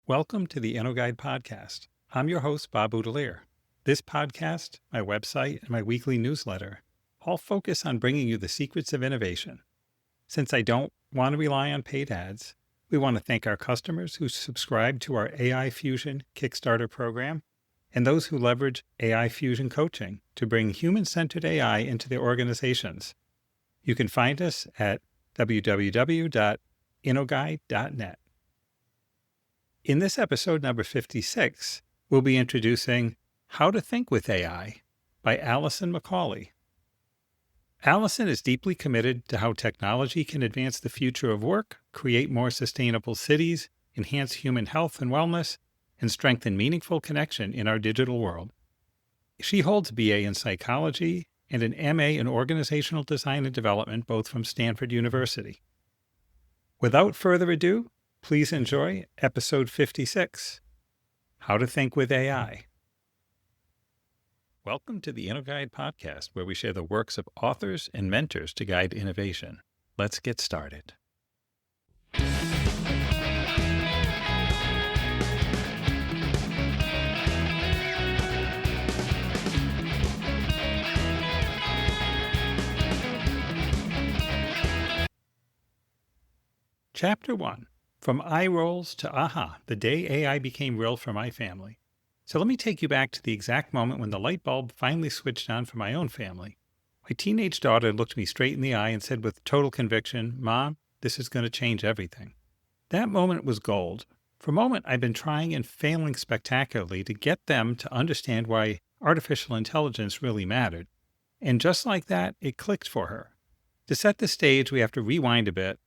Welcome to the InnoGuide podcast. I'm your host, Bob Boudelier. This podcast, my website, and my weekly newsletter all focus on bringing you the secrets of innovation. Since I don't want to rely on paid ads, we want to thank our customers who subscribe to our AI Fusion Kickstarter program and those who leverage AI Fusion coaching to bring human-centered AI into their organizations. You can find us at www.innoguide.net. In this episode number 56, we'll be introducing How to Think with AI by Alison McCauley. Alison is deeply committed to how technology can advance the future of work, create more sustainable cities, enhance human health and wellness, and strengthen meaningful connection in our digital world. She holds a BA in psychology and an MA in organizational design and development, both from Stanford University. Without further ado, please enjoy episode 56, How to Think with AI. Welcome to the InnoGuide podcast, where we share the works of authors and mentors to guide innovation. Let's get started. Chapter 1. From eye rolls to aha, the day AI became real for my family. So let me take you back to the exact moment when the light bulb finally switched on for my own family. My teenage daughter looked me straight in the eye and said with total conviction, "Mom, this is going to change everything." That moment was gold. For a moment, I'd been trying and failing spectacularly to get them to understand why artificial intelligence really mattered. And just like that, it clicked for her. To set the stage, we have to rewind a bit.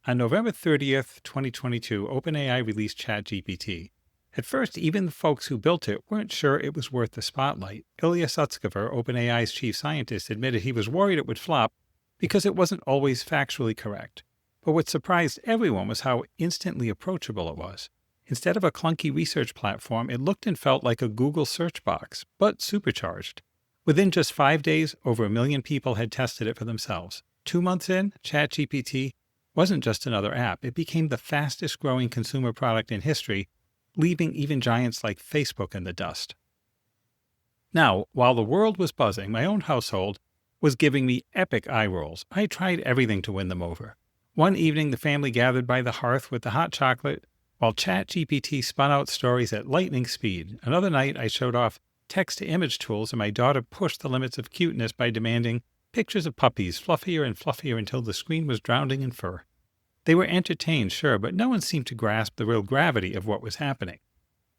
On November 30th, 2022, OpenAI released ChatGPT. At first, even the folks who built it weren't sure it was worth the spotlight. Ilya Sutskever, OpenAI's chief scientist, admitted he was worried it would flop because it wasn't always factually correct. But what surprised everyone was how instantly approachable it was. Instead of a clunky research platform, it looked and felt like a Google search box, but supercharged. Within just 5 days, over 1 million people had tested it for themselves. 2 months in, ChatGPT wasn't just another app. It became the fastest growing consumer product in history, leaving even giants like Facebook in the dust. Now, while the world was buzzing, my own household was giving me epic eye rolls. I tried everything to win them over. One evening, the family gathered by the hearth with the hot chocolate, while ChatGPT spun out stories at lightning speed. Another night, I showed off text-to-image tools, and my daughter pushed the limits of cuteness by demanding pictures of puppies, fluffier and fluffier until the screen was drowning in fur. They were entertained, sure, but no one seemed to grasp the real gravity of what was happening.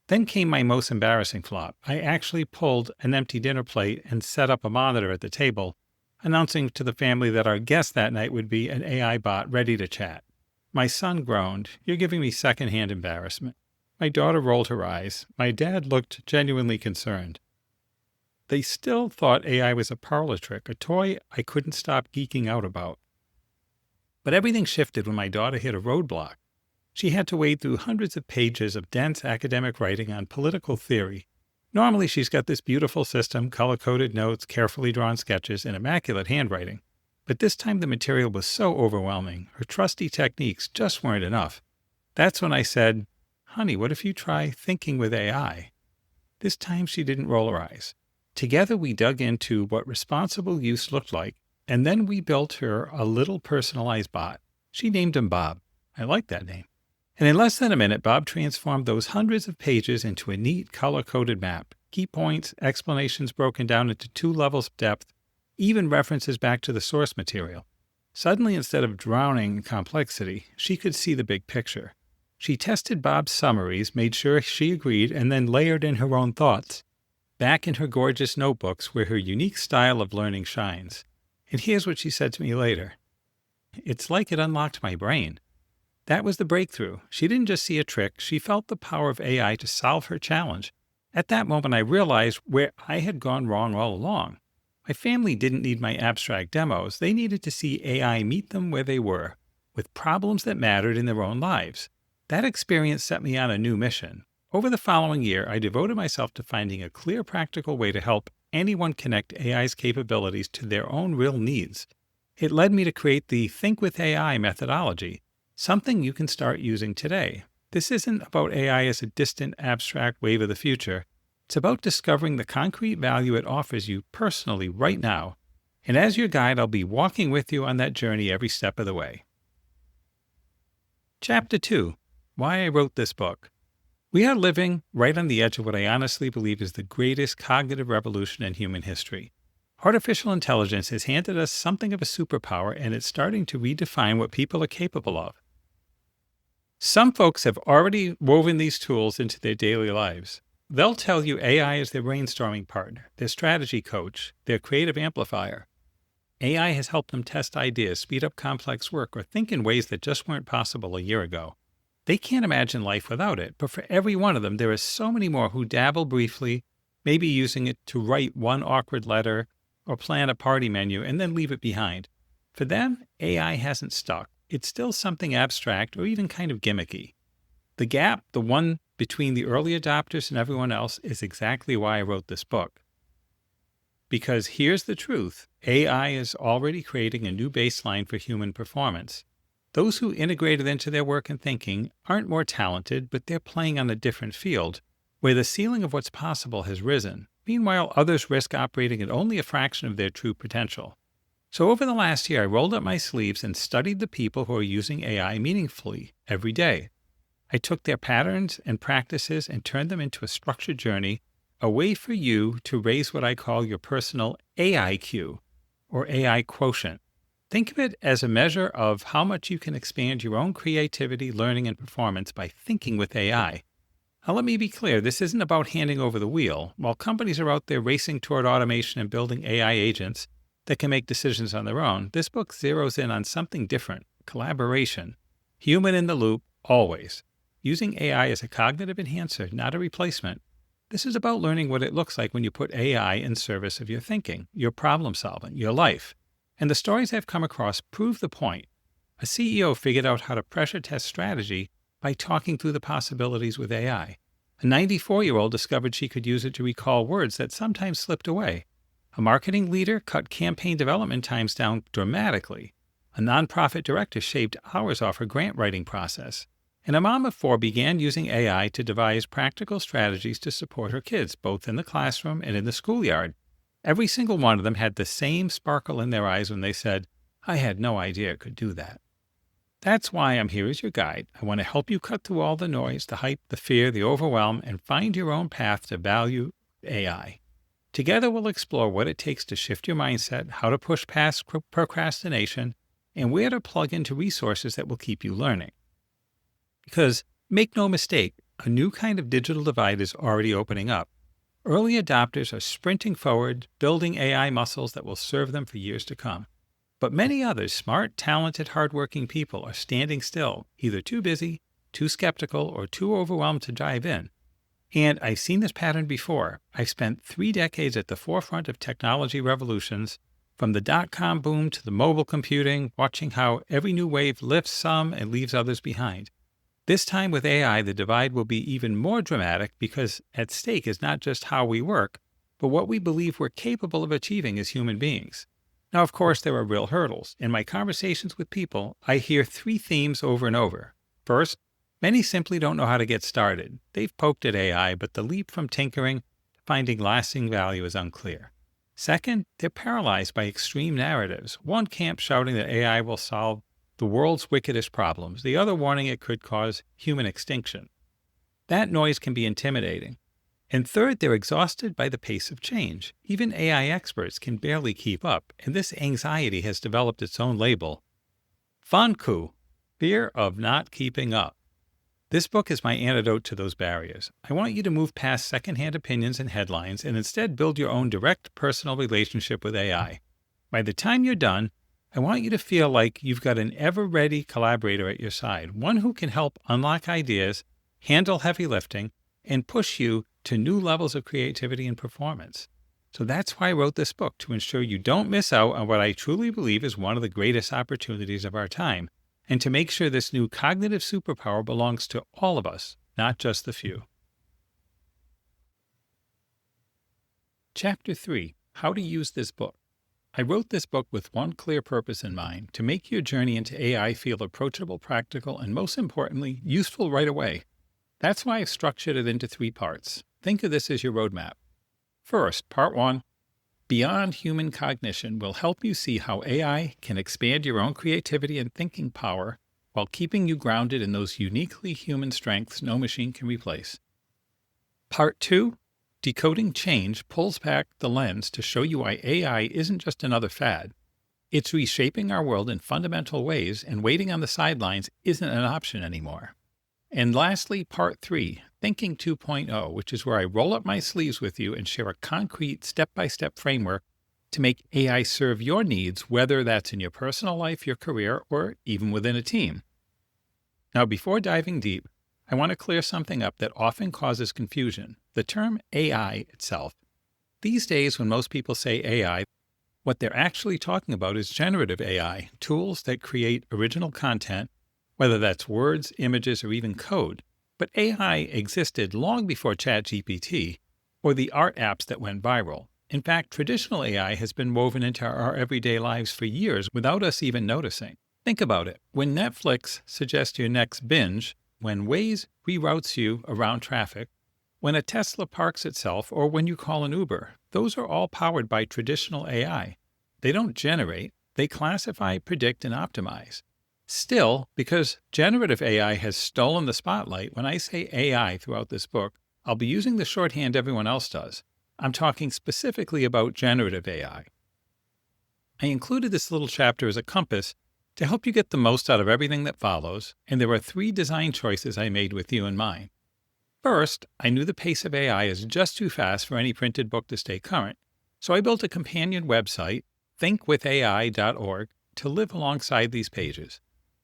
Then came my most embarrassing flop. I actually pulled an empty dinner plate and set up a monitor at the table, announcing to the family that our guest that night would be an AI bot ready to chat. My son groaned, "You're giving me secondhand embarrassment." My daughter rolled her eyes. My dad looked genuinely concerned. They still thought AI was a parlor trick, a toy I couldn't stop geeking out about. But everything shifted when my daughter hit a roadblock. She had to wade through hundreds of pages of dense academic writing on political theory. Normally, she's got this beautiful system, color-coded notes, carefully drawn sketches, and immaculate handwriting. But this time the material was so overwhelming, her trusty techniques just weren't enough. That's when I said, "Honey, what if you try thinking with AI?" This time she didn't roll her eyes. Together we dug into what responsible use looked like, and then we built her a little personalized bot. She named him Bob. I like that name. And in less than a minute, Bob transformed those hundreds of pages into a neat color-coded map. Key points, explanations broken down into 2 levels of depth, even references back to the source material. Suddenly, instead of drowning in complexity, she could see the big picture. She tested Bob's summaries, made sure she agreed, and then layered in her own thoughts, back in her gorgeous notebooks where her unique style of learning shines. And here's what she said to me later. "It's like it unlocked my brain." That was the breakthrough. She didn't just see a trick, she felt the power of AI to solve her challenge. At that moment, I realized where I had gone wrong all along. My family didn't need my abstract demos. They needed to see AI meet them where they were, with problems that mattered in their own lives. That experience set me on a new mission. Over the following year, I devoted myself to finding a clear, practical way to help anyone connect AI's capabilities to their own real needs. It led me to create the Think with AI methodology, something you can start using today. This isn't about AI as a distant, abstract wave of the future. It's about discovering the concrete value it offers you personally right now. And as your guide, I'll be walking with you on that journey every step of the way. Chapter 2. Why I Wrote This Book. We are living right on the edge of what I honestly believe is the greatest cognitive revolution in human history. Artificial intelligence has handed us something of a superpower, and it's starting to redefine what people are capable of. Some folks have already woven these tools into their daily lives. They'll tell you AI is their brainstorming partner, their strategy coach, their creative amplifier. AI has helped them test ideas, speed up complex work, or think in ways that just weren't possible a year ago. They can't imagine life without it, but for every one of them, there are so many more who dabble briefly, maybe using it to write one awkward letter or plan a party menu and then leave it behind. For them, AI hasn't stuck. It's still something abstract or even kind of gimmicky. The gap, the one between the early adopters and everyone else, is exactly why I wrote this book. Because here's the truth, AI is already creating a new baseline for human performance. Those who integrate it into their work and thinking aren't more talented, but they're playing on a different field, where the ceiling of what's possible has risen. Meanwhile, others risk operating at only a fraction of their true potential. So over the last year, I rolled up my sleeves and studied the people who are using AI meaningfully every day. I took their patterns and practices and turned them into a structured journey, a way for you to raise what I call your personal AIQ, or AI quotient. Think of it as a measure of how much you can expand your own creativity, learning, and performance by thinking with AI. Now, let me be clear, this isn't about handing over the wheel. While companies are out there racing toward automation and building AI agents that can make decisions on their own, this book zeroes in on something different: collaboration. Human in the loop, always. Using AI as a cognitive enhancer, not a replacement. This is about learning what it looks like when you put AI in service of your thinking, your problem solving, your life. And the stories I've come across prove the point. A CEO figured out how to pressure test strategy by talking through the possibilities with AI. A 94-year-old discovered she could use it to recall words that sometimes slipped away. A marketing leader cut campaign development times down dramatically. A nonprofit director shaved hours off her grant writing process. And a mom of 4 began using AI to devise practical strategies to support her kids, both in the classroom and in the schoolyard. Every single one of them had the same sparkle in their eyes when they said, "I had no idea it could do that." That's why I'm here as your guide. I want to help you cut through all the noise, the hype, the fear, the overwhelm, and find your own path to value AI. Together we'll explore what it takes to shift your mindset, how to push past procrastination, and where to plug into resources that will keep you learning. Because, make no mistake, a new kind of digital divide is already opening up. Early adopters are sprinting forward, building AI muscles that will serve them for years to come. But many others, smart, talented, hardworking people, are standing still, either too busy, too skeptical, or too overwhelmed to dive in. And I've seen this pattern before. I've spent 3 decades at the forefront of technology revolutions, from the dot-com boom to the mobile computing, watching how every new wave lifts some and leaves others behind. This time with AI, the divide will be even more dramatic because at stake is not just how we work, but what we believe we're capable of achieving as human beings. Now, of course, there are real hurdles. In my conversations with people, I hear 3 themes over and over. First, many simply don't know how to get started. They've poked at AI, but the leap from tinkering to finding lasting value is unclear. Second, they're paralyzed by extreme narratives. One camp shouting that AI will solve the world's wickedest problems, the other warning it could cause human extinction. That noise can be intimidating. And third, they're exhausted by the pace of change. Even AI experts can barely keep up, and this anxiety has developed its own label: FONCU, fear of not keeping up. This book is my antidote to those barriers. I want you to move past secondhand opinions and headlines and instead build your own direct personal relationship with AI. By the time you're done, I want you to feel like you've got an ever-ready collaborator at your side, one who can help unlock ideas, handle heavy lifting, and push you to new levels of creativity and performance. So that's why I wrote this book, to ensure you don't miss out on what I truly believe is one of the greatest opportunities of our time, and to make sure this new cognitive superpower belongs to all of us, not just the few. Chapter 3. How to Use This Book. I wrote this book with one clear purpose in mind: to make your journey into AI feel approachable, practical, and most importantly, useful right away. That's why I've structured it into 3 parts. Think of this as your roadmap. First, part 1, Beyond Human Cognition, will help you see how AI can expand your own creativity and thinking power while keeping you grounded in those uniquely human strengths no machine can replace. Part 2, Decoding Change, pulls back the lens to show you why AI isn't just another fad. It's reshaping our world in fundamental ways, and waiting on the sidelines isn't an option anymore. And lastly, Part 3, Thinking 2.0, which is where I roll up my sleeves with you and share a concrete step-by-step framework to make AI serve your needs, whether that's in your personal life, your career, or even within a team. Now, before diving deep, I want to clear something up that often causes confusion: the term AI itself. These days, when most people say AI, what they're actually talking about is generative AI, tools that create original content, whether that's words, images, or even code. But AI existed long before ChatGPT or the art apps that went viral. In fact, traditional AI has been woven into our everyday lives for years without us even noticing. Think about it. When Netflix suggests your next binge, when Waze reroutes you around traffic, when a Tesla parks itself, or when you call an Uber, those are all powered by traditional AI. They don't generate, they classify, predict, and optimize. Still, because generative AI has stolen the spotlight, when I say AI throughout this book, I'll be using the shorthand everyone else does. I'm talking specifically about generative AI. I included this little chapter as a compass to help you get the most out of everything that follows, and there are 3 design choices I made with you in mind. First, I knew the pace of AI is just too fast for any printed book to stay current, so I built a companion website, thinkwithai.org, to live alongside these pages.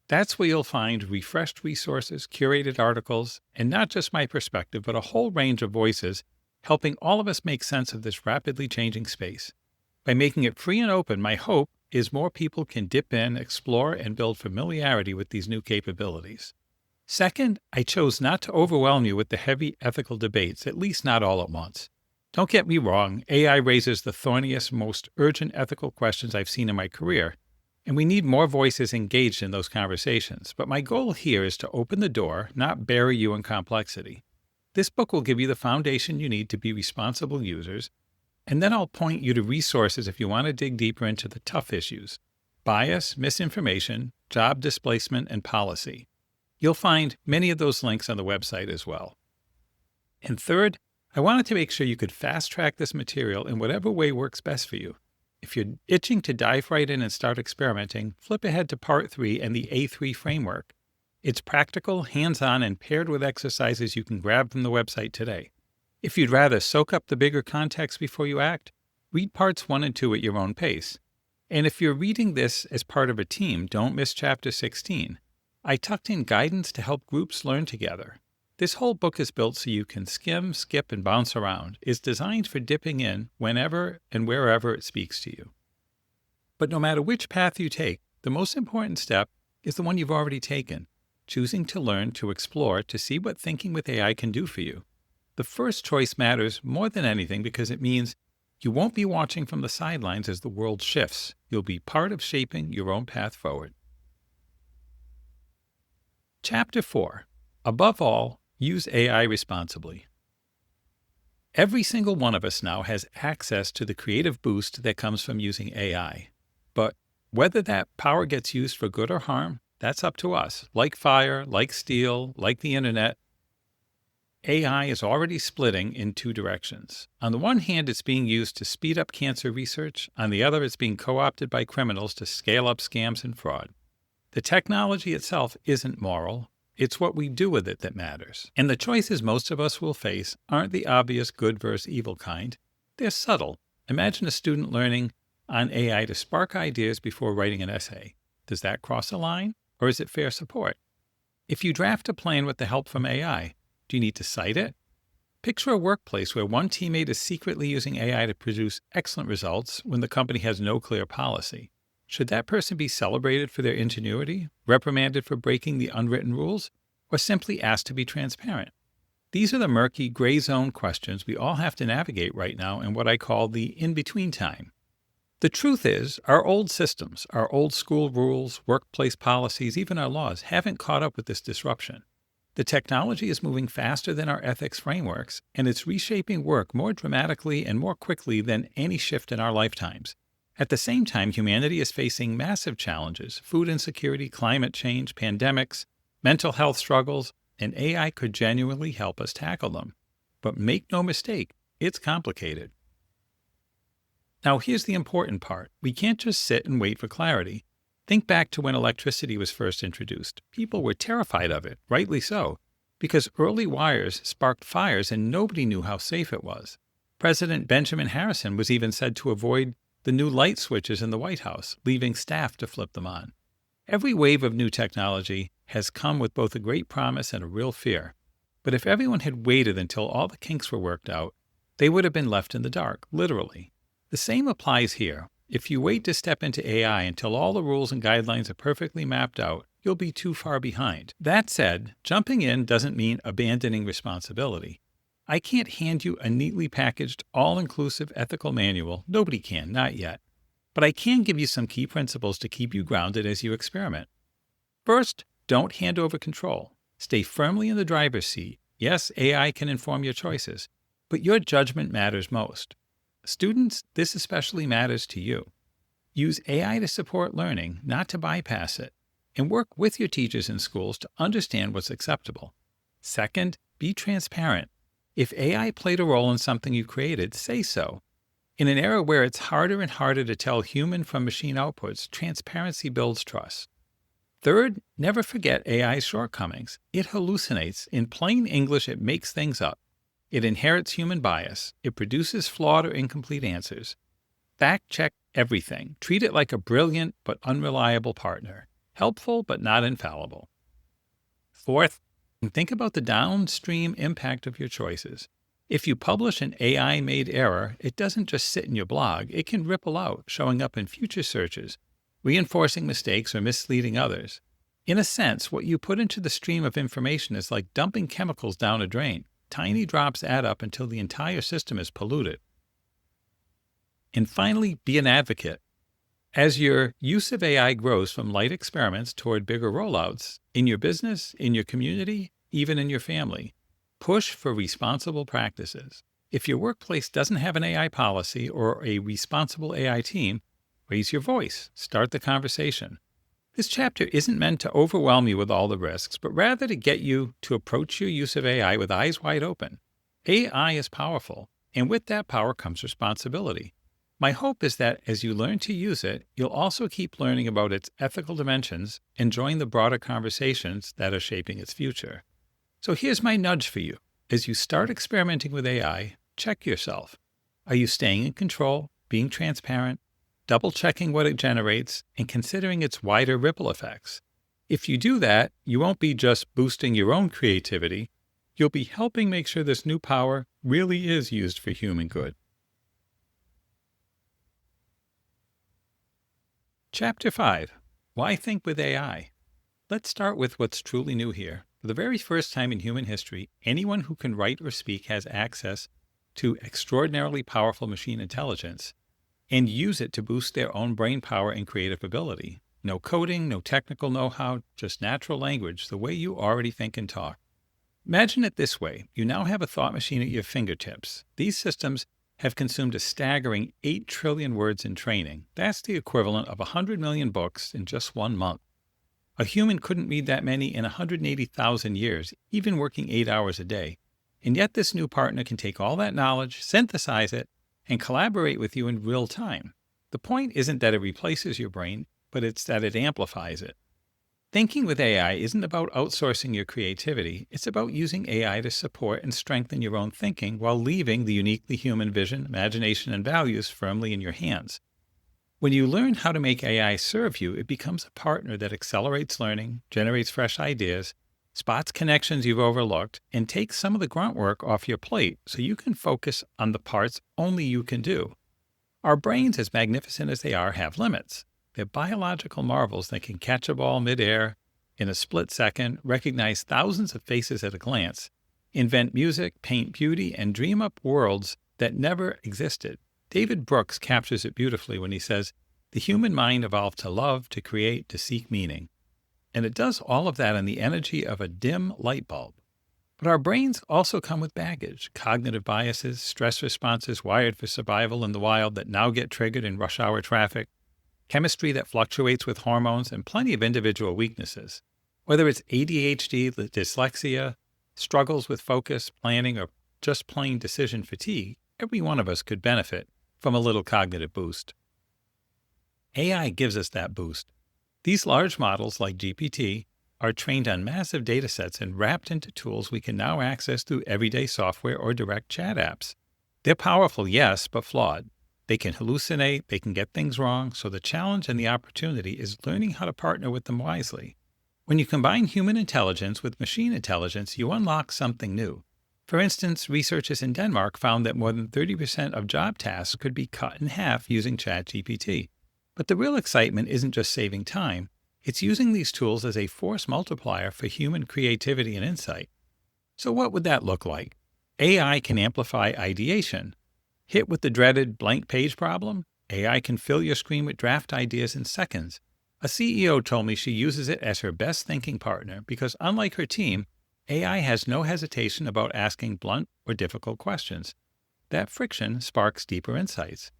That's where you'll find refreshed resources, curated articles, and not just my perspective, but a whole range of voices helping all of us make sense of this rapidly changing space. By making it free and open, my hope is more people can dip in, explore, and build familiarity with these new capabilities. Second, I chose not to overwhelm you with the heavy ethical debates, at least not all at once. Don't get me wrong, AI raises the thorniest, most urgent ethical questions I've seen in my career, and we need more voices engaged in those conversations. But my goal here is to open the door, not bury you in complexity. This book will give you the foundation you need to be responsible users, and then I'll point you to resources if you want to dig deeper into the tough issues: bias, misinformation, job displacement, and policy. You'll find many of those links on the website as well. And third, I wanted to make sure you could fast-track this material in whatever way works best for you. If you're itching to dive right in and start experimenting, flip ahead to Part 3 and the A3 framework. It's practical, hands-on, and paired with exercises you can grab from the website today. If you'd rather soak up the bigger context before you act, read Parts 1 and 2 at your own pace. And if you're reading this as part of a team, don't miss Chapter 16. I tucked in guidance to help groups learn together. This whole book is built so you can skim, skip, and bounce around. It's designed for dipping in whenever and wherever it speaks to you. But no matter which path you take, the most important step is the one you've already taken: choosing to learn, to explore, to see what thinking with AI can do for you. The first choice matters more than anything because it means you won't be watching from the sidelines as the world shifts. You'll be part of shaping your own path forward. Chapter 4. Above all, use AI responsibly. Every single one of us now has access to the creative boost that comes from using AI. But whether that power gets used for good or harm, that's up to us. Like fire, like steel, like the internet, AI is already splitting in 2 directions. On the one hand, it's being used to speed up cancer research. On the other, it's being co-opted by criminals to scale up scams and fraud. The technology itself isn't moral. It's what we do with it that matters. And the choices most of us will face aren't the obvious good versus evil kind. They're subtle. Imagine a student learning on AI to spark ideas before writing an essay. Does that cross a line, or is it fair support? If you draft a plan with the help from AI, do you need to cite it? Picture a workplace where one teammate is secretly using AI to produce excellent results when the company has no clear policy. Should that person be celebrated for their ingenuity, reprimanded for breaking the unwritten rules, or simply asked to be transparent? These are the murky, gray zone questions we all have to navigate right now in what I call the in-between time. The truth is, our old systems, our old school rules, workplace policies, even our laws haven't caught up with this disruption. The technology is moving faster than our ethics frameworks, and it's reshaping work more dramatically and more quickly than any shift in our lifetimes. At the same time, humanity is facing massive challenges: food insecurity, climate change, pandemics, mental health struggles, and AI could genuinely help us tackle them. But make no mistake, it's complicated. Now, here's the important part. We can't just sit and wait for clarity. Think back to when electricity was first introduced. People were terrified of it, rightly so, because early wires sparked fires and nobody knew how safe it was. President Benjamin Harrison was even said to avoid the new light switches in the White House, leaving staff to flip them on. Every wave of new technology has come with both a great promise and a real fear. But if everyone had waited until all the kinks were worked out, they would have been left in the dark, literally. The same applies here. If you wait to step into AI until all the rules and guidelines are perfectly mapped out, you'll be too far behind. That said, jumping in doesn't mean abandoning responsibility. I can't hand you a neatly packaged, all-inclusive ethical manual. Nobody can, not yet. But I can give you some key principles to keep you grounded as you experiment. First, don't hand over control. Stay firmly in the driver's seat. Yes, AI can inform your choices, but your judgment matters most. Students, this especially matters to you. Use AI to support learning, not to bypass it, and work with your teachers in schools to understand what's acceptable. Second, be transparent. If AI played a role in something you created, say so. In an era where it's harder and harder to tell human from machine outputs, transparency builds trust. Third, never forget AI's shortcomings. It hallucinates. In plain English, it makes things up. It inherits human bias. It produces flawed or incomplete answers. Fact-check everything. Treat it like a brilliant but unreliable partner. Helpful but not infallible. Fourth, think about the downstream impact of your choices. If you publish an AI-made error, it doesn't just sit in your blog. It can ripple out, showing up in future searches, reinforcing mistakes or misleading others. In a sense, what you put into the stream of information is like dumping chemicals down a drain. Tiny drops add up until the entire system is polluted. And finally, be an advocate. As your use of AI grows from light experiments toward bigger rollouts, in your business, in your community, even in your family, push for responsible practices. If your workplace doesn't have an AI policy or a responsible AI team, raise your voice, start the conversation. This chapter isn't meant to overwhelm you with all the risks, but rather to get you to approach your use of AI with eyes wide open. AI is powerful, and with that power comes responsibility. My hope is that as you learn to use it, you'll also keep learning about its ethical dimensions and join the broader conversations that are shaping its future. So here's my nudge for you. As you start experimenting with AI, check yourself. Are you staying in control, being transparent, double-checking what it generates, and considering its wider ripple effects? If you do that, you won't be just boosting your own creativity. You'll be helping make sure this new power really is used for human good. Chapter 5. Why Think with AI? Let's start with what's truly new here. For the very first time in human history, anyone who can write or speak has access to extraordinarily powerful machine intelligence and use it to boost their own brain power and creative ability. No coding, no technical know-how, just natural language, the way you already think and talk. Imagine it this way. You now have a thought machine at your fingertips. These systems have consumed a staggering 8 trillion words in training. That's the equivalent of 100 million books in just 1 month. A human couldn't read that many in 180,000 years, even working 8 hours a day. And yet this new partner can take all that knowledge, synthesize it, and collaborate with you in real time. The point isn't that it replaces your brain, but it's that it amplifies it. Thinking with AI isn't about outsourcing your creativity. It's about using AI to support and strengthen your own thinking while leaving the uniquely human vision, imagination, and values firmly in your hands. When you learn how to make AI serve you, it becomes a partner that accelerates learning, generates fresh ideas, spots connections you've overlooked, and takes some of the grunt work off your plate so you can focus on the parts only you can do. Our brains, as magnificent as they are, have limits. They're biological marvels that can catch a ball midair in a split second, recognize thousands of faces at a glance, invent music, paint beauty, and dream up worlds that never existed. David Brooks captures it beautifully when he says, "The human mind evolved to love, to create, to seek meaning." And it does all of that in the energy of a dim light bulb. But our brains also come with baggage, cognitive biases, stress responses wired for survival in the wild that now get triggered in rush hour traffic, chemistry that fluctuates with hormones, and plenty of individual weaknesses. Whether it's ADHD, dyslexia, struggles with focus, planning, or just plain decision fatigue, every one of us could benefit from a little cognitive boost. AI gives us that boost. These large models, like GPT, are trained on massive data sets and wrapped into tools we can now access through everyday software or direct chat apps. They're powerful, yes, but flawed. They can hallucinate, they can get things wrong, so the challenge and the opportunity is learning how to partner with them wisely. When you combine human intelligence with machine intelligence, you unlock something new. For instance, researchers in Denmark found that more than 30% of job tasks could be cut in half using ChatGPT. But the real excitement isn't just saving time, it's using these tools as a force multiplier for human creativity and insight. So what would that look like? AI can amplify ideation. Hit with the dreaded blank page problem? AI can fill your screen with draft ideas in seconds. A CEO told me she uses it as her best thinking partner because, unlike her team, AI has no hesitation about asking blunt or difficult questions. That friction sparks deeper insights.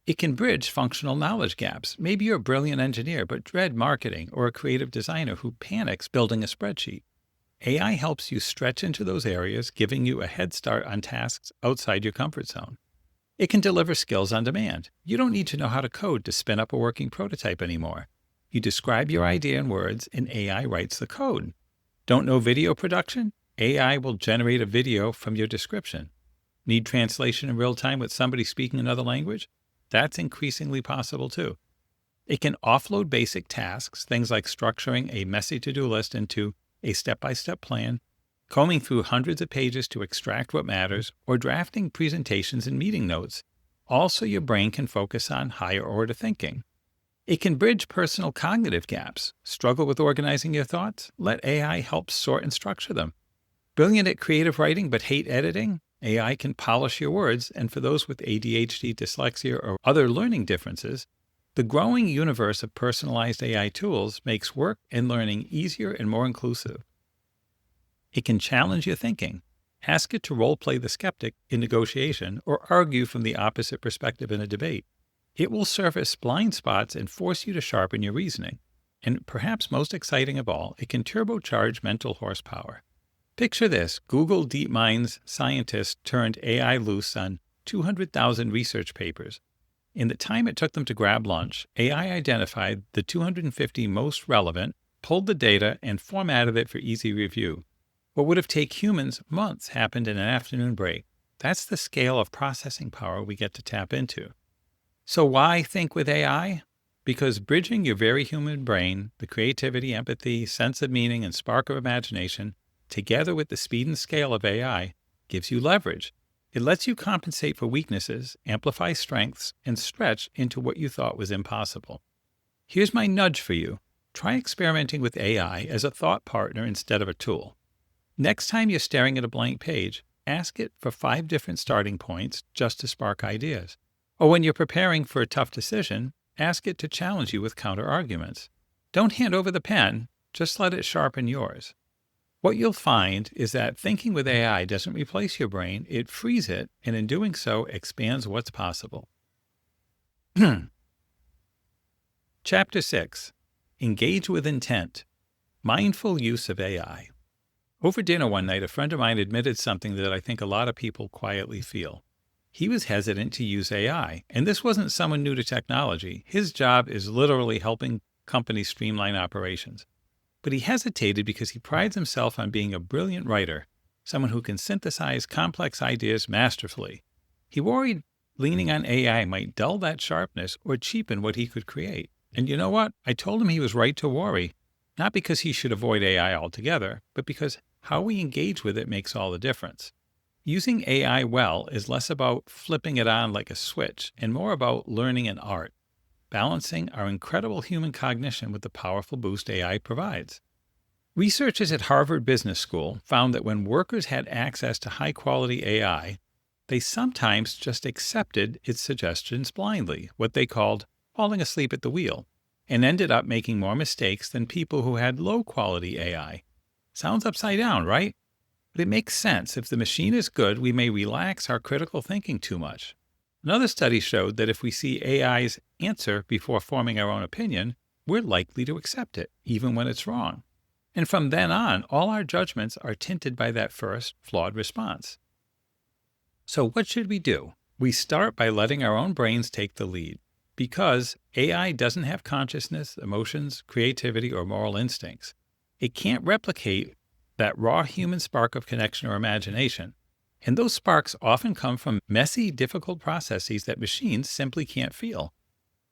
It can bridge functional knowledge gaps. Maybe you're a brilliant engineer but dread marketing, or a creative designer who panics building a spreadsheet. AI helps you stretch into those areas, giving you a head start on tasks outside your comfort zone. It can deliver skills on demand. You don't need to know how to code to spin up a working prototype anymore. You describe your idea in words, and AI writes the code. Don't know video production? AI will generate a video from your description. Need translation in real time with somebody speaking another language? That's increasingly possible too. It can offload basic tasks, things like structuring a messy to-do list into a step-by-step plan, combing through hundreds of pages to extract what matters, or drafting presentations and meeting notes. Also, your brain can focus on higher-order thinking. It can bridge personal cognitive gaps. Struggle with organizing your thoughts? Let AI help sort and structure them. Brilliant at creative writing but hate editing? AI can polish your words, and for those with ADHD, dyslexia, or other learning differences, the growing universe of personalized AI tools makes work and learning easier and more inclusive. It can challenge your thinking. Ask it to role-play the skeptic in negotiation or argue from the opposite perspective in a debate. It will surface blind spots and force you to sharpen your reasoning. And perhaps most exciting of all, it can turbocharge mental horsepower. Picture this: Google DeepMind's scientists turned AI loose on 200,000 research papers. In the time it took them to grab lunch, AI identified the 250 most relevant, pulled the data, and formatted it for easy review. What would have taken humans months happened in an afternoon break. That's the scale of processing power we get to tap into. So why think with AI? Because bridging your very human brain, the creativity, empathy, sense of meaning, and spark of imagination, together with the speed and scale of AI, gives you leverage. It lets you compensate for weaknesses, amplify strengths, and stretch into what you thought was impossible. Here's my nudge for you. Try experimenting with AI as a thought partner instead of a tool. Next time you're staring at a blank page, ask it for 5 different starting points just to spark ideas. Or when you're preparing for a tough decision, ask it to challenge you with counter-arguments. Don't hand over the pen, just let it sharpen yours. What you'll find is that thinking with AI doesn't replace your brain, it frees it, and in doing so, expands what's possible. Chapter 6. Engage with Intent. Mindful Use of AI. Over dinner one night, a friend of mine admitted something that I think a lot of people quietly feel. He was hesitant to use AI, and this wasn't someone new to technology. His job is literally helping companies streamline operations. But he hesitated because he prides himself on being a brilliant writer, someone who can synthesize complex ideas masterfully. He worried leaning on AI might dull that sharpness or cheapen what he could create. And you know what? I told him he was right to worry, not because he should avoid AI altogether, but because how we engage with it makes all the difference. Using AI well is less about flipping it on like a switch and more about learning an art, balancing our incredible human cognition with the powerful boost AI provides. Researchers at Harvard Business School found that when workers had access to high-quality AI, They sometimes just accepted its suggestions blindly, what they called falling asleep at the wheel, and ended up making more mistakes than people who had low-quality AI. Sounds upside down, right? But it makes sense. If the machine is good, we may relax our critical thinking too much. Another study showed that if we see AI's answer before forming our own opinion, we're likely to accept it, even when it's wrong. And from then on, all our judgments are tinted by that first, flawed response. So what should we do? We start by letting our own brains take the lead. Because AI doesn't have consciousness, emotions, creativity, or moral instincts. It can't replicate that raw human spark of connection or imagination. And those sparks often come from messy, difficult processes that machines simply can't feel.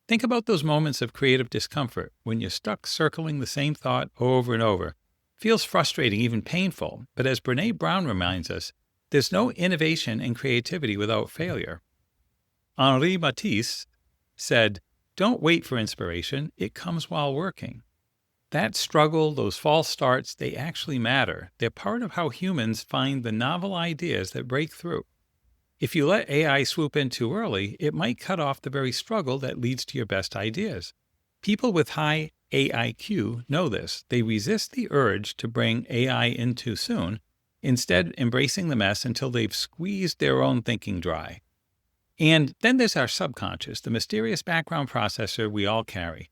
Think about those moments of creative discomfort when you're stuck circling the same thought over and over. It feels frustrating, even painful, but as Brené Brown reminds us, there's no innovation and creativity without failure. Henri Matisse said, "Don't wait for inspiration, it comes while working." That struggle, those false starts, they actually matter. They're part of how humans find the novel ideas that break through. If you let AI swoop in too early, it might cut off the very struggle that leads to your best ideas. People with high AIQ know this. They resist the urge to bring AI in too soon, instead embracing the mess until they've squeezed their own thinking dry. And then there's our subconscious, the mysterious background processor we all carry.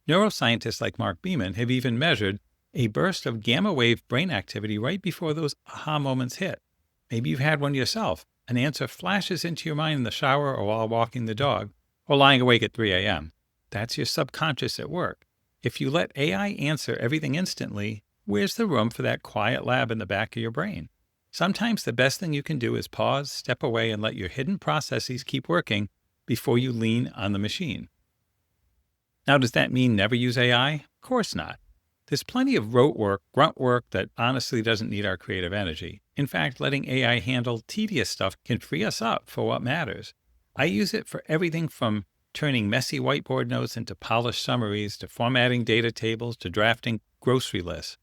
Neuroscientists like Mark Beeman have even measured a burst of gamma wave brain activity right before those aha moments hit. Maybe you've had one yourself. An answer flashes into your mind in the shower or while walking the dog, or lying awake at 3 a.m. That's your subconscious at work. If you let AI answer everything instantly, where's the room for that quiet lab in the back of your brain? Sometimes the best thing you can do is pause, step away, and let your hidden processes keep working before you lean on the machine. Now, does that mean never use AI? Of course not. There's plenty of rote work, grunt work that honestly doesn't need our creative energy. In fact, letting AI handle tedious stuff can free us up for what matters. I use it for everything from turning messy whiteboard notes into polished summaries, to formatting data tables, to drafting grocery lists.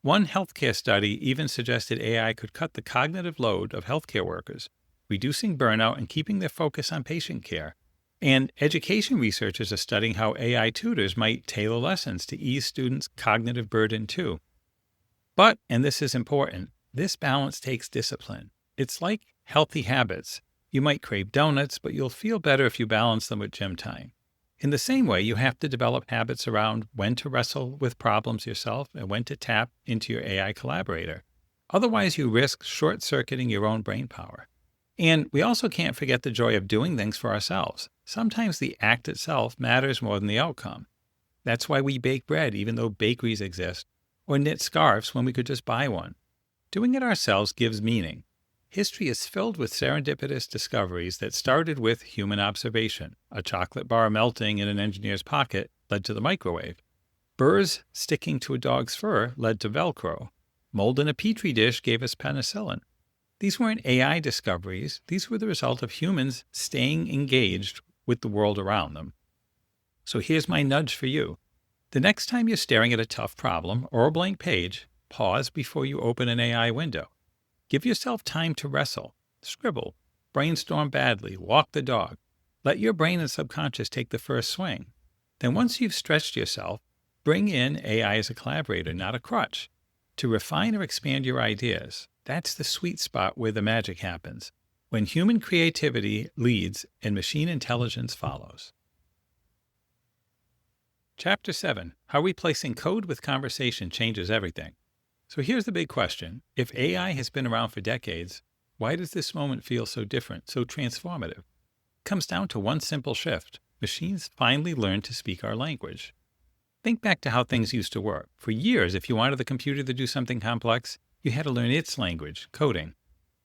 One healthcare study even suggested AI could cut the cognitive load of healthcare workers, reducing burnout and keeping their focus on patient care. And education researchers are studying how AI tutors might tailor lessons to ease students' cognitive burden too. But, and this is important, this balance takes discipline. It's like healthy habits. You might crave donuts, but you'll feel better if you balance them with gym time. In the same way, you have to develop habits around when to wrestle with problems yourself and when to tap into your AI collaborator. Otherwise, you risk short-circuiting your own brain power. And we also can't forget the joy of doing things for ourselves. Sometimes the act itself matters more than the outcome. That's why we bake bread even though bakeries exist, or knit scarves when we could just buy one. Doing it ourselves gives meaning. History is filled with serendipitous discoveries that started with human observation. A chocolate bar melting in an engineer's pocket led to the microwave. Burrs sticking to a dog's fur led to Velcro. Mold in a petri dish gave us penicillin. These weren't AI discoveries. These were the result of humans staying engaged with the world around them. So here's my nudge for you. The next time you're staring at a tough problem or a blank page, pause before you open an AI window. Give yourself time to wrestle, scribble, brainstorm badly, walk the dog. Let your brain and subconscious take the first swing. Then once you've stretched yourself, bring in AI as a collaborator, not a crutch, to refine or expand your ideas. That's the sweet spot where the magic happens, when human creativity leads and machine intelligence follows. Chapter 7. How Replacing Code with Conversation Changes Everything. So here's the big question. If AI has been around for decades, why does this moment feel so different, so transformative? It comes down to one simple shift. Machines finally learned to speak our language. Think back to how things used to work. For years, if you wanted the computer to do something complex, you had to learn its language, coding.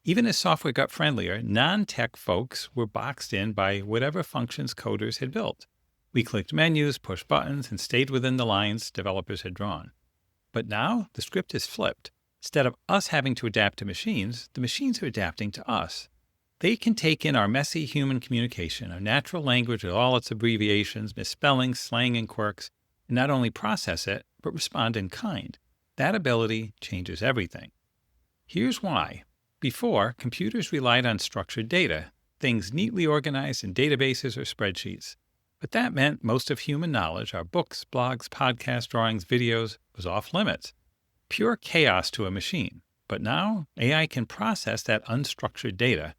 Even as software got friendlier, non-tech folks were boxed in by whatever functions coders had built. We clicked menus, pushed buttons, and stayed within the lines developers had drawn. But now, the script is flipped. Instead of us having to adapt to machines, the machines are adapting to us. They can take in our messy human communication, our natural language with all its abbreviations, misspellings, slang, and quirks, and not only process it, but respond in kind. That ability changes everything. Here's why. Before, computers relied on structured data, things neatly organized in databases or spreadsheets. But that meant most of human knowledge, our books, blogs, podcasts, drawings, videos, was off limits. Pure chaos to a machine. But now, AI can process that unstructured data,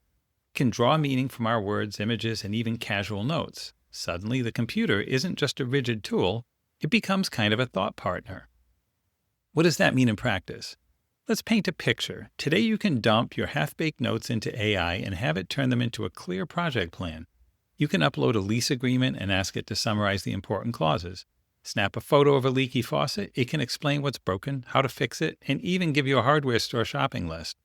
can draw meaning from our words, images, and even casual notes. Suddenly, the computer isn't just a rigid tool, it becomes kind of a thought partner. What does that mean in practice? Let's paint a picture. Today you can dump your half-baked notes into AI and have it turn them into a clear project plan. You can upload a lease agreement and ask it to summarize the important clauses. Snap a photo of a leaky faucet, it can explain what's broken, how to fix it, and even give you a hardware store shopping list.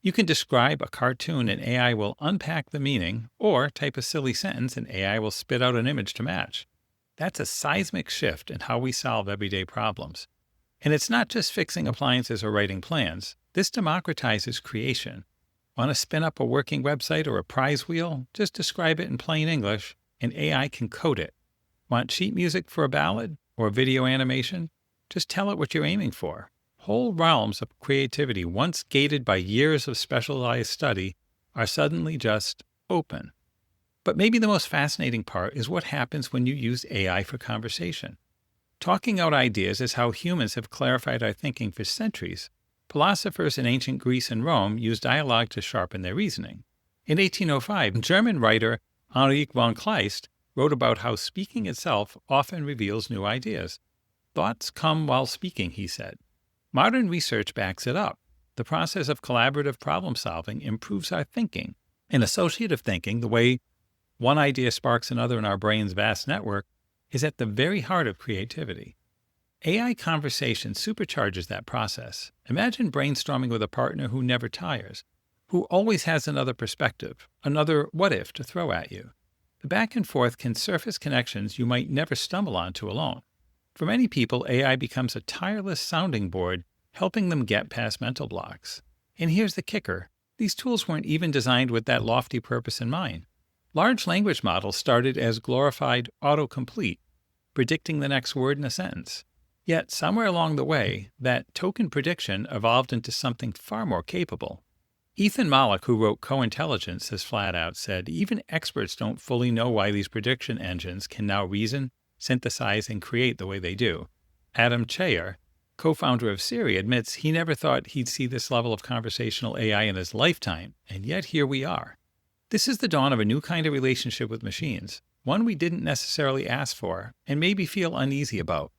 You can describe a cartoon and AI will unpack the meaning, or type a silly sentence and AI will spit out an image to match. That's a seismic shift in how we solve everyday problems. And it's not just fixing appliances or writing plans. This democratizes creation. Want to spin up a working website or a prize wheel? Just describe it in plain English, and AI can code it. Want sheet music for a ballad or video animation? Just tell it what you're aiming for. Whole realms of creativity, once gated by years of specialized study, are suddenly just open. But maybe the most fascinating part is what happens when you use AI for conversation. Talking out ideas is how humans have clarified our thinking for centuries. Philosophers in ancient Greece and Rome used dialogue to sharpen their reasoning. In 1805, German writer Heinrich von Kleist wrote about how speaking itself often reveals new ideas. Thoughts come while speaking, he said. Modern research backs it up. The process of collaborative problem-solving improves our thinking. In associative thinking, the way one idea sparks another in our brain's vast network, is at the very heart of creativity. AI conversation supercharges that process. Imagine brainstorming with a partner who never tires, who always has another perspective, another what-if to throw at you. The back and forth can surface connections you might never stumble onto alone. For many people, AI becomes a tireless sounding board, helping them get past mental blocks. And here's the kicker. These tools weren't even designed with that lofty purpose in mind. Large language models started as glorified autocomplete, predicting the next word in a sentence. Yet, somewhere along the way, that token prediction evolved into something far more capable. Ethan Mollick, who wrote Co-Intelligence, has flat out said, even experts don't fully know why these prediction engines can now reason, synthesize, and create the way they do. Adam Cheyer, co-founder of Siri, admits he never thought he'd see this level of conversational AI in his lifetime, and yet here we are. This is the dawn of a new kind of relationship with machines, one we didn't necessarily ask for and maybe feel uneasy about.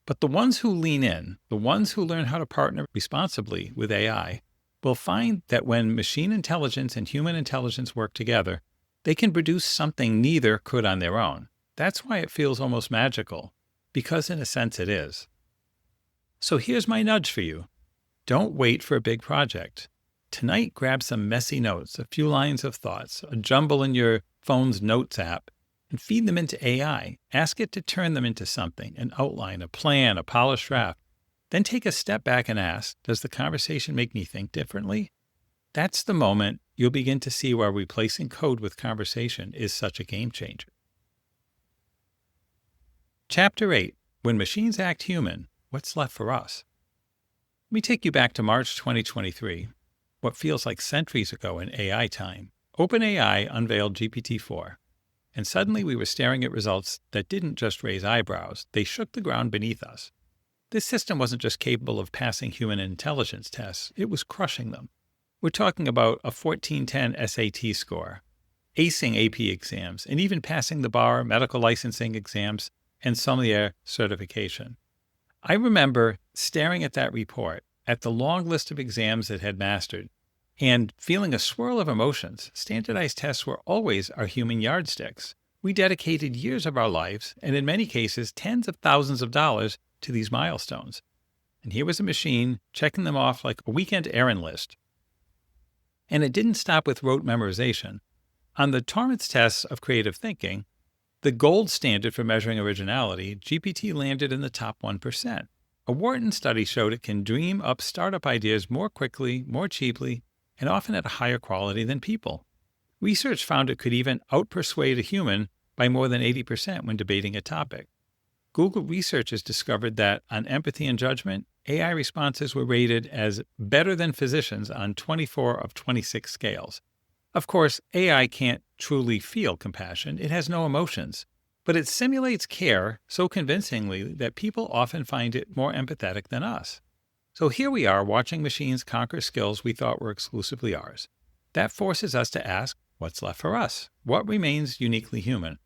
But the ones who lean in, the ones who learn how to partner responsibly with AI, will find that when machine intelligence and human intelligence work together, they can produce something neither could on their own. That's why it feels almost magical, because in a sense it is. So here's my nudge for you. Don't wait for a big project. Tonight, grab some messy notes, a few lines of thoughts, a jumble in your phone's Notes app, and feed them into AI. Ask it to turn them into something, an outline, a plan, a polished draft. Then take a step back and ask, does the conversation make me think differently? That's the moment you'll begin to see why replacing code with conversation is such a game changer. Chapter 8. When Machines Act Human, What's Left for Us? Let me take you back to March 2023, what feels like centuries ago in AI time. OpenAI unveiled GPT-4, and suddenly we were staring at results that didn't just raise eyebrows, they shook the ground beneath us. This system wasn't just capable of passing human intelligence tests, it was crushing them. We're talking about a 1410 SAT score, acing AP exams, and even passing the bar, medical licensing exams, and sommelier certification. I remember staring at that report, at the long list of exams it had mastered, and feeling a swirl of emotions. Standardized tests were always our human yardsticks. We dedicated years of our lives, and in many cases, tens of thousands of dollars to these milestones. And here was a machine checking them off like a weekend errand list. And it didn't stop with rote memorization. On the Torrance tests of creative thinking, the gold standard for measuring originality, GPT landed in the top 1%. A Wharton study showed it can dream up startup ideas more quickly, more cheaply, and often at a higher quality than people. Research found it could even outpersuade a human by more than 80% when debating a topic. Google researchers discovered that on empathy and judgment, AI responses were rated as better than physicians on 24 of 26 scales. Of course, AI can't truly feel compassion. It has no emotions. But it simulates care so convincingly that people often find it more empathetic than us. So here we are watching machines conquer skills we thought were exclusively ours. That forces us to ask, what's left for us? What remains uniquely human?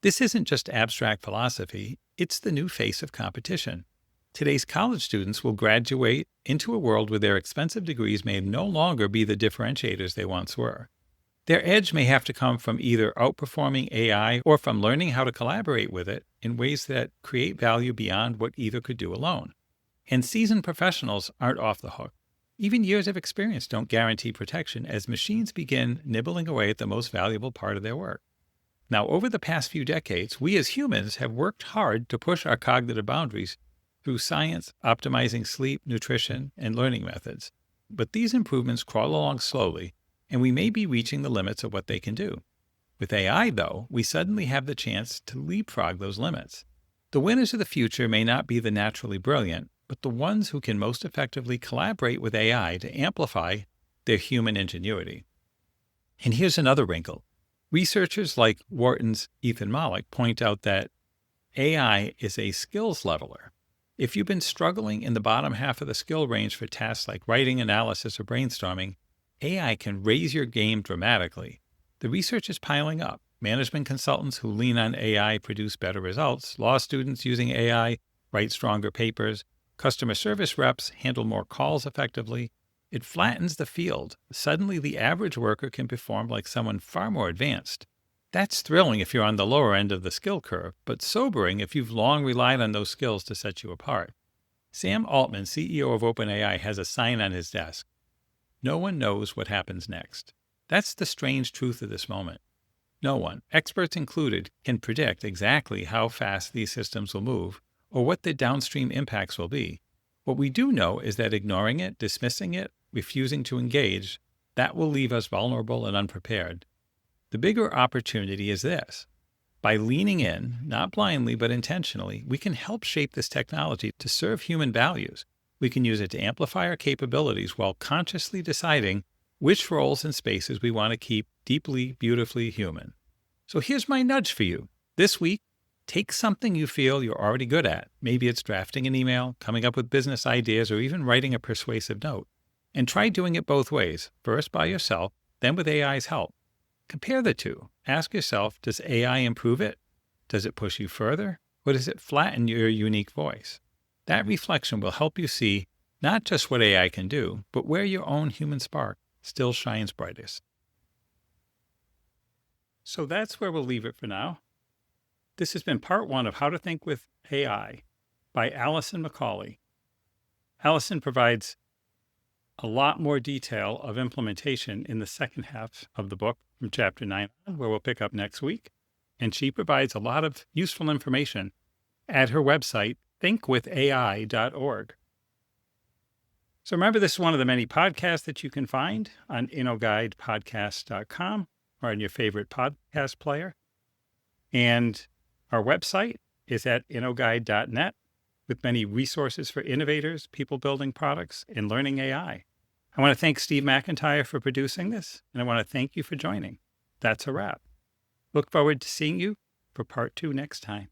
This isn't just abstract philosophy, it's the new face of competition. Today's college students will graduate into a world where their expensive degrees may no longer be the differentiators they once were. Their edge may have to come from either outperforming AI or from learning how to collaborate with it in ways that create value beyond what either could do alone. And seasoned professionals aren't off the hook. Even years of experience don't guarantee protection as machines begin nibbling away at the most valuable part of their work. Now, over the past few decades, we as humans have worked hard to push our cognitive boundaries through science, optimizing sleep, nutrition, and learning methods. But these improvements crawl along slowly, and we may be reaching the limits of what they can do. With AI, though, we suddenly have the chance to leapfrog those limits. The winners of the future may not be the naturally brilliant, but the ones who can most effectively collaborate with AI to amplify their human ingenuity. And here's another wrinkle. Researchers like Wharton's Ethan Mollick point out that AI is a skills leveler. If you've been struggling in the bottom half of the skill range for tasks like writing, analysis, or brainstorming, AI can raise your game dramatically. The research is piling up. Management consultants who lean on AI produce better results. Law students using AI write stronger papers. Customer service reps handle more calls effectively. It flattens the field. Suddenly, the average worker can perform like someone far more advanced. That's thrilling if you're on the lower end of the skill curve, but sobering if you've long relied on those skills to set you apart. Sam Altman, CEO of OpenAI, has a sign on his desk. No one knows what happens next. That's the strange truth of this moment. No one, experts included, can predict exactly how fast these systems will move or what the downstream impacts will be. What we do know is that ignoring it, dismissing it, refusing to engage, that will leave us vulnerable and unprepared. The bigger opportunity is this. By leaning in, not blindly but intentionally, we can help shape this technology to serve human values. We can use it to amplify our capabilities while consciously deciding which roles and spaces we want to keep deeply, beautifully human. So here's my nudge for you. This week, take something you feel you're already good at. Maybe it's drafting an email, coming up with business ideas, or even writing a persuasive note. And try doing it both ways, first by yourself, then with AI's help. Compare the two. Ask yourself, does AI improve it? Does it push you further? Or does it flatten your unique voice? That reflection will help you see not just what AI can do, but where your own human spark still shines brightest. So that's where we'll leave it for now. This has been part 1 of How to Think with AI by Alison McCauley. Alison provides a lot more detail of implementation in the second half of the book from chapter 9 on, where we'll pick up next week. And she provides a lot of useful information at her website, thinkwithai.org. So remember, this is one of the many podcasts that you can find on InnoGuidePodcast.com or on your favorite podcast player. And our website is at InnoGuide.net with many resources for innovators, people building products, and learning AI. I want to thank Steve McIntyre for producing this, and I want to thank you for joining. That's a wrap. Look forward to seeing you for part 2 next time.